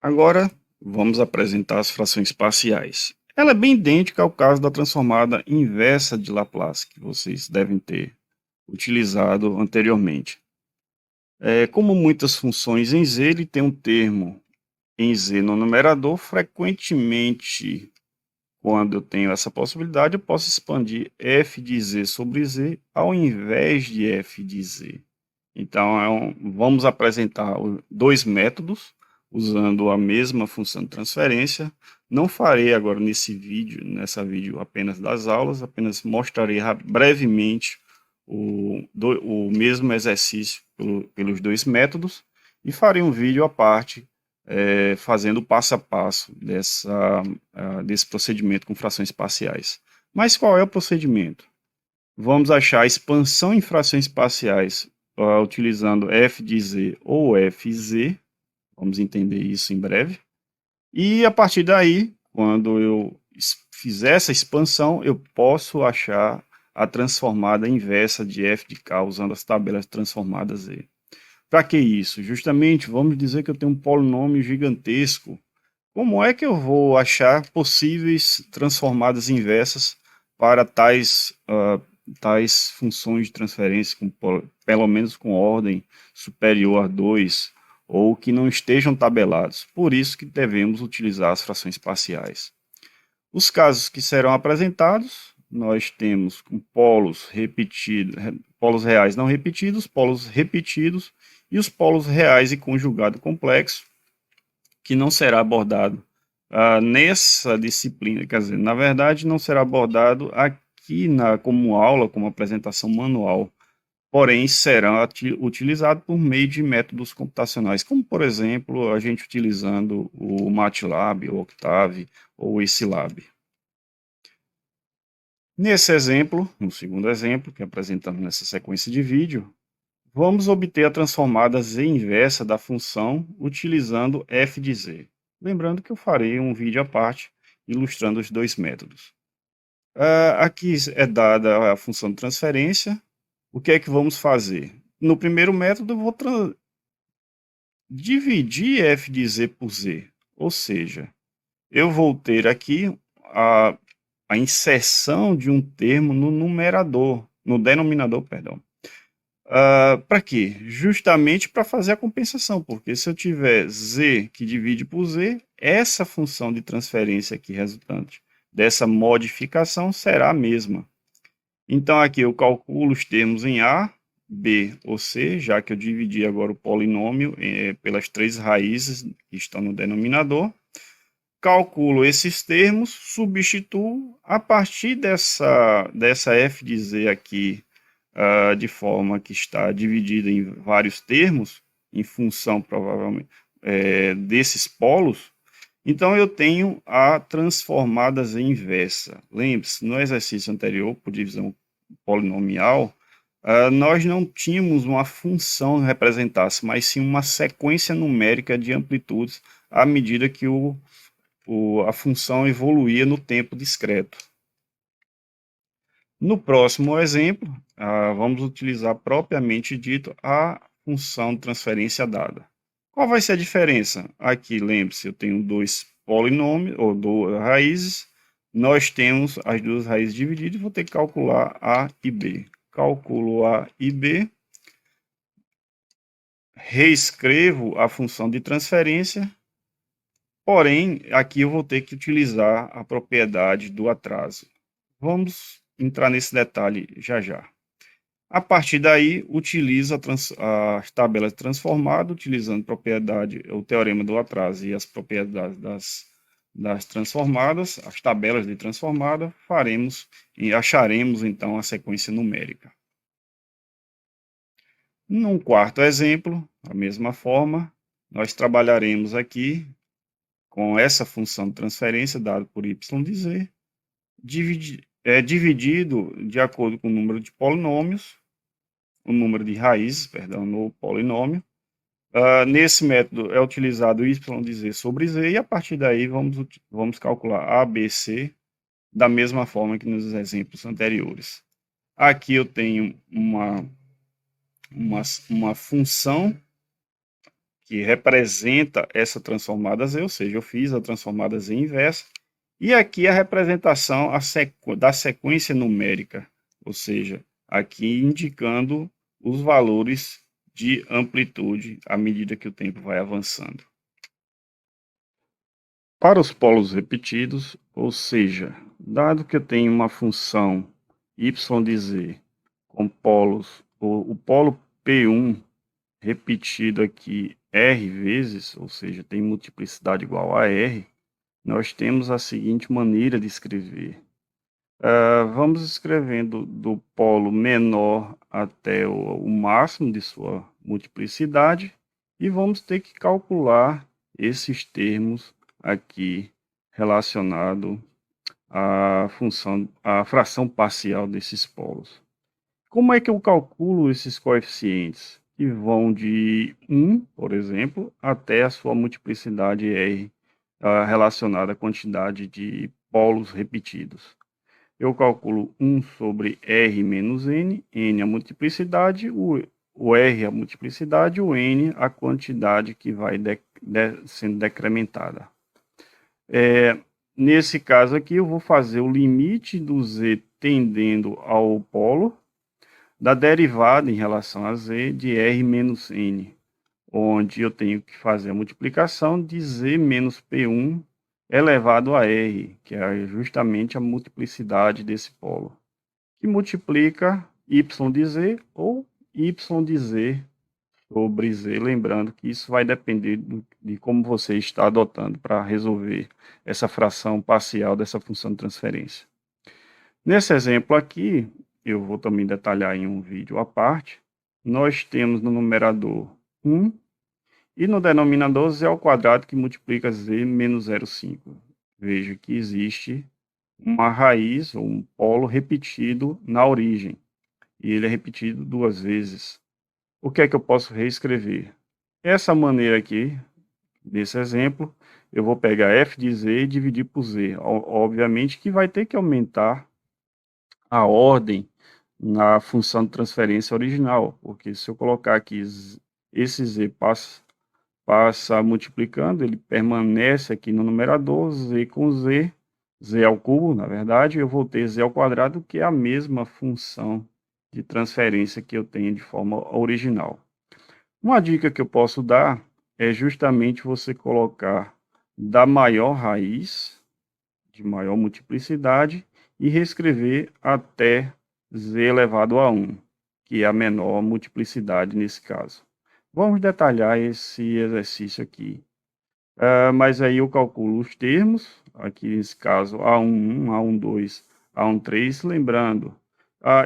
Agora, vamos apresentar as frações parciais. Ela é bem idêntica ao caso da transformada inversa de Laplace, que vocês devem ter utilizado anteriormente. Como muitas funções em Z, ele tem um termo em Z no numerador. Frequentemente, quando eu tenho essa possibilidade, eu posso expandir f de Z sobre Z ao invés de f de Z. Então, vamos apresentar dois métodos usando a mesma função de transferência. Não farei agora nessa vídeo apenas das aulas, apenas mostrarei brevemente o mesmo exercício pelos dois métodos e farei um vídeo à parte fazendo o passo a passo desse procedimento com frações parciais. Mas qual é o procedimento? Vamos achar a expansão em frações parciais utilizando f de z ou fz, vamos entender isso em breve, e a partir daí, quando eu fizer essa expansão, eu posso achar a transformada inversa de f de k usando as tabelas transformadas z. Para que isso? Justamente, vamos dizer que eu tenho um polinômio gigantesco. Como é que eu vou achar possíveis transformadas inversas para tais funções de transferência, pelo menos com ordem superior a 2, ou que não estejam tabelados? Por isso que devemos utilizar as frações parciais. Os casos que serão apresentados, nós temos com polos repetidos, polos reais não repetidos, polos repetidos e os polos reais e conjugado complexo, que não será abordado nessa disciplina, quer dizer, na verdade não será abordado aqui como aula, como apresentação manual, porém será utilizado por meio de métodos computacionais, como por exemplo a gente utilizando o MATLAB, o Octave ou o Scilab. Nesse exemplo, no segundo exemplo, que apresentamos nessa sequência de vídeo, vamos obter a transformada z inversa da função utilizando f de z. Lembrando que eu farei um vídeo à parte ilustrando os dois métodos. Aqui é dada a função de transferência. O que é que vamos fazer? No primeiro método, eu vou dividir f de z por z. Ou seja, eu vou ter aqui a inserção de um termo no denominador, perdão. Para quê? Justamente para fazer a compensação, porque se eu tiver z que divide por z, essa função de transferência aqui resultante dessa modificação será a mesma. Então aqui eu calculo os termos em A, B ou C, já que eu dividi agora o polinômio pelas três raízes que estão no denominador. Calculo esses termos, substituo a partir dessa f de z aqui, de forma que está dividida em vários termos, em função, provavelmente, desses polos. Então, eu tenho a transformada z inversa. Lembre-se, no exercício anterior, por divisão polinomial, nós não tínhamos uma função que representasse, mas sim uma sequência numérica de amplitudes à medida que a função evoluía no tempo discreto. No próximo exemplo, vamos utilizar propriamente dito a função de transferência dada. Qual vai ser a diferença? Aqui, lembre-se, eu tenho dois polinômios, ou duas raízes, nós temos as duas raízes divididas e vou ter que calcular A e B. Calculo A e B, reescrevo a função de transferência, porém, aqui eu vou ter que utilizar a propriedade do atraso. Vamos entrar nesse detalhe já já. A partir daí, utilizo as tabelas transformadas, utilizando o teorema do atraso e as propriedades das transformadas, as tabelas de transformada, acharemos então a sequência numérica. Num quarto exemplo, da mesma forma, nós trabalharemos aqui com essa função de transferência dada por y de z, dividido de acordo com o número de polinômios, o número de raízes, perdão, no polinômio. Nesse método é utilizado y de z sobre z, e a partir daí vamos calcular a, b, c, da mesma forma que nos exemplos anteriores. Aqui eu tenho uma função que representa essa transformada Z, ou seja, eu fiz a transformada Z inversa, e aqui a representação da sequência numérica, ou seja, aqui indicando os valores de amplitude à medida que o tempo vai avançando. Para os polos repetidos, ou seja, dado que eu tenho uma função y de z com polos, o polo P1 repetido aqui R vezes, ou seja, tem multiplicidade igual a R, nós temos a seguinte maneira de escrever. Vamos escrevendo do polo menor até o máximo de sua multiplicidade e vamos ter que calcular esses termos aqui relacionado à fração parcial desses polos. Como é que eu calculo esses coeficientes? Que vão de 1, por exemplo, até a sua multiplicidade R, relacionada à quantidade de polos repetidos. Eu calculo 1 sobre R menos N, N a multiplicidade, o R a multiplicidade, o N a quantidade que vai sendo decrementada. Nesse caso aqui, eu vou fazer o limite do Z tendendo ao polo, da derivada em relação a Z de R menos N, onde eu tenho que fazer a multiplicação de Z menos P1 elevado a R, que é justamente a multiplicidade desse polo, que multiplica Y de Z ou Y de Z sobre Z, lembrando que isso vai depender de como você está adotando para resolver essa fração parcial dessa função de transferência. Nesse exemplo aqui, eu vou também detalhar em um vídeo à parte, nós temos no numerador 1 e no denominador z ao quadrado que multiplica z menos 0,5. Veja que existe uma raiz ou um polo repetido na origem, e ele é repetido 2 vezes. O que é que eu posso reescrever? Essa maneira aqui, desse exemplo, eu vou pegar f de z e dividir por z. Obviamente que vai ter que aumentar a ordem na função de transferência original, porque se eu colocar aqui esse z passa multiplicando, ele permanece aqui no numerador, z com z, z ao cubo, na verdade, eu vou ter z ao quadrado, que é a mesma função de transferência que eu tenho de forma original. Uma dica que eu posso dar é justamente você colocar da maior raiz, de maior multiplicidade, e reescrever até z elevado a 1, que é a menor multiplicidade nesse caso. Vamos detalhar esse exercício aqui. Mas aí eu calculo os termos, aqui nesse caso A11, A12, A13, lembrando,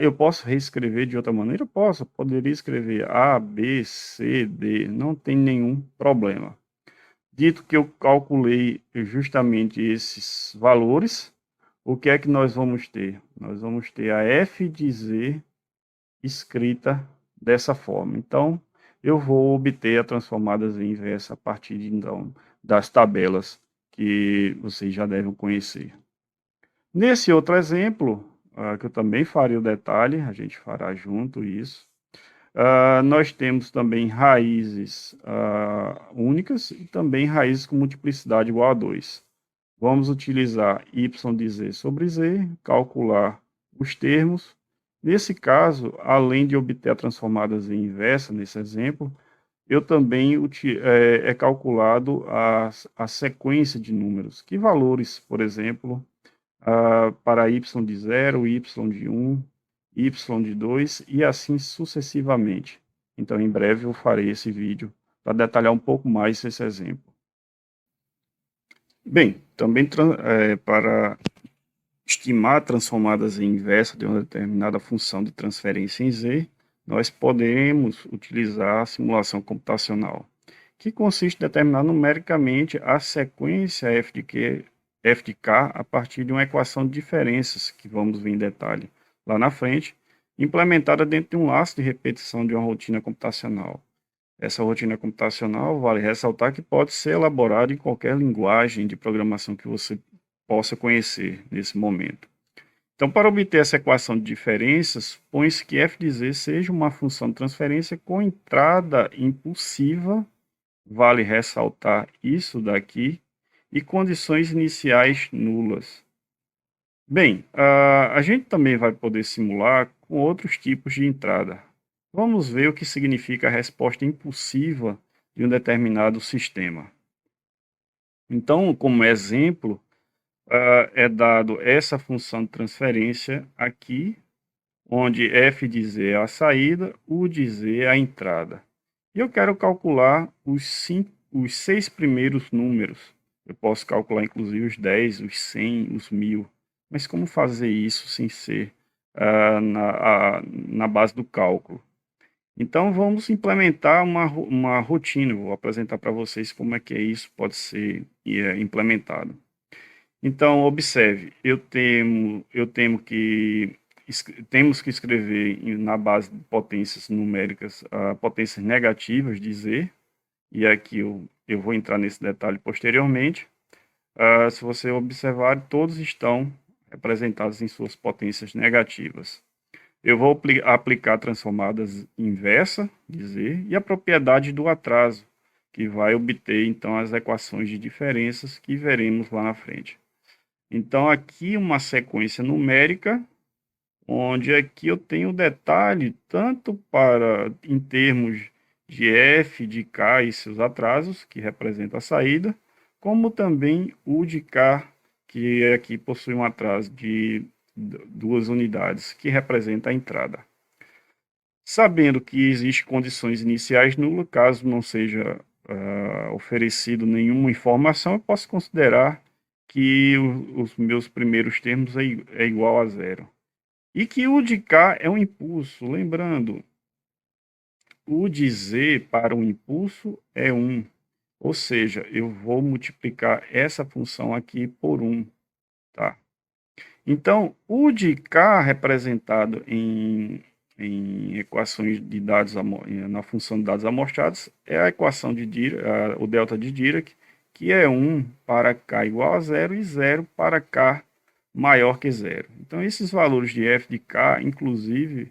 eu posso reescrever de outra maneira? Posso, poderia escrever A, B, C, D, não tem nenhum problema. Dito que eu calculei justamente esses valores, o que é que nós vamos ter? Nós vamos ter a f de z escrita dessa forma. Então, eu vou obter a transformada z inversa a partir de, então, das tabelas que vocês já devem conhecer. Nesse outro exemplo, que eu também farei o detalhe, a gente fará junto isso, nós temos também raízes únicas e também raízes com multiplicidade igual a 2. Vamos utilizar y de z sobre z, calcular os termos. Nesse caso, além de obter a transformada z inversa, nesse exemplo, eu também é calculado a sequência de números. Que valores, por exemplo, para y de 0, y de 1, y de 2 e assim sucessivamente. Então, em breve eu farei esse vídeo para detalhar um pouco mais esse exemplo. Bem, também para estimar transformadas em inversa de uma determinada função de transferência em Z, nós podemos utilizar a simulação computacional, que consiste em determinar numericamente a sequência f de k a partir de uma equação de diferenças, que vamos ver em detalhe lá na frente, implementada dentro de um laço de repetição de uma rotina computacional. Essa rotina computacional, vale ressaltar que pode ser elaborada em qualquer linguagem de programação que você possa conhecer nesse momento. Então, para obter essa equação de diferenças, põe-se que f de z seja uma função de transferência com entrada impulsiva vale ressaltar isso daqui, e condições iniciais nulas. Bem, a gente também vai poder simular com outros tipos de entrada. Vamos ver o que significa a resposta impulsiva de um determinado sistema. Então, como exemplo, é dado essa função de transferência aqui, onde f de z é a saída, u de z é a entrada. E eu quero calcular os 6 primeiros números. Eu posso calcular inclusive os 10, os 100, os 1000. Mas como fazer isso sem ser na base do cálculo? Então vamos implementar uma rotina. Eu vou apresentar para vocês como é que isso pode ser implementado. Então, observe, temos que escrever na base de potências numéricas potências negativas de Z, e aqui eu vou entrar nesse detalhe posteriormente. Se você observar, todos estão representados em suas potências negativas. Eu vou aplicar transformadas inversa de Z e a propriedade do atraso, que vai obter então as equações de diferenças que veremos lá na frente. Então, aqui uma sequência numérica, onde aqui eu tenho detalhe tanto para em termos de f, de k e seus atrasos, que representa a saída, como também u de k, que aqui possui um atraso de 2 unidades, que representa a entrada. Sabendo que existem condições iniciais nulas, caso não seja oferecido nenhuma informação, eu posso considerar que os meus primeiros termos é igual a zero. E que o de K é um impulso. Lembrando, o de Z para o impulso é 1. Ou seja, eu vou multiplicar essa função aqui por 1. Tá? Então, o de K representado em equações de dados na função de dados amostrados é a equação de Dirac, o delta de Dirac, que é 1 para K igual a 0 e 0 para K maior que 0. Então, esses valores de f de K, inclusive,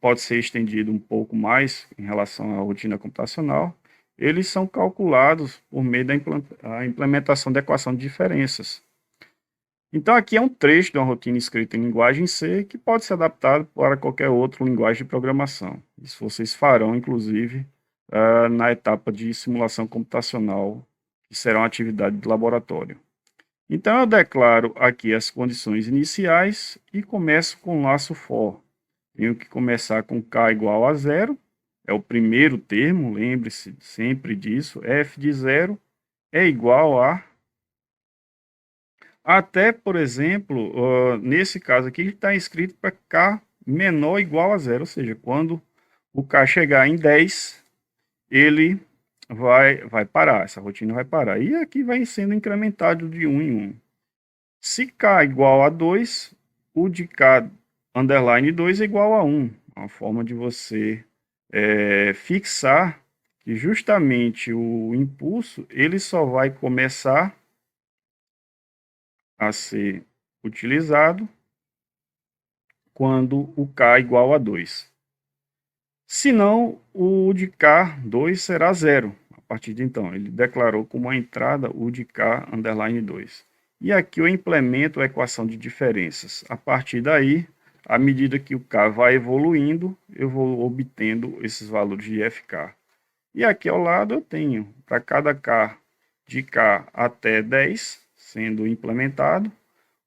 pode ser estendido um pouco mais em relação à rotina computacional, eles são calculados por meio da implementação da equação de diferenças. Então, aqui é um trecho de uma rotina escrita em linguagem C que pode ser adaptado para qualquer outra linguagem de programação. Isso vocês farão, inclusive, na etapa de simulação computacional, que será uma atividade de laboratório. Então, eu declaro aqui as condições iniciais e começo com laço for. Tenho que começar com k igual a 0, é o primeiro termo, lembre-se sempre disso, f de 0 é igual a até, por exemplo, nesse caso aqui, está escrito para K menor ou igual a 0, ou seja, quando o K chegar em 10, ele vai parar, essa rotina vai parar. E aqui vai sendo incrementado de 1 em 1. Se K igual a 2, o de K underline 2 é igual a 1. Uma forma de você fixar que justamente o impulso ele só vai começar a ser utilizado quando o K é igual a 2. Senão, o de K2 será zero. A partir de então, ele declarou como a entrada o de K underline 2. E aqui eu implemento a equação de diferenças. A partir daí, à medida que o K vai evoluindo, eu vou obtendo esses valores de FK. E aqui ao lado eu tenho, para cada K de K até 10 sendo implementado,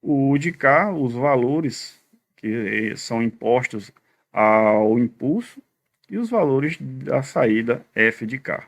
o de K, os valores que são impostos ao impulso e os valores da saída f de K.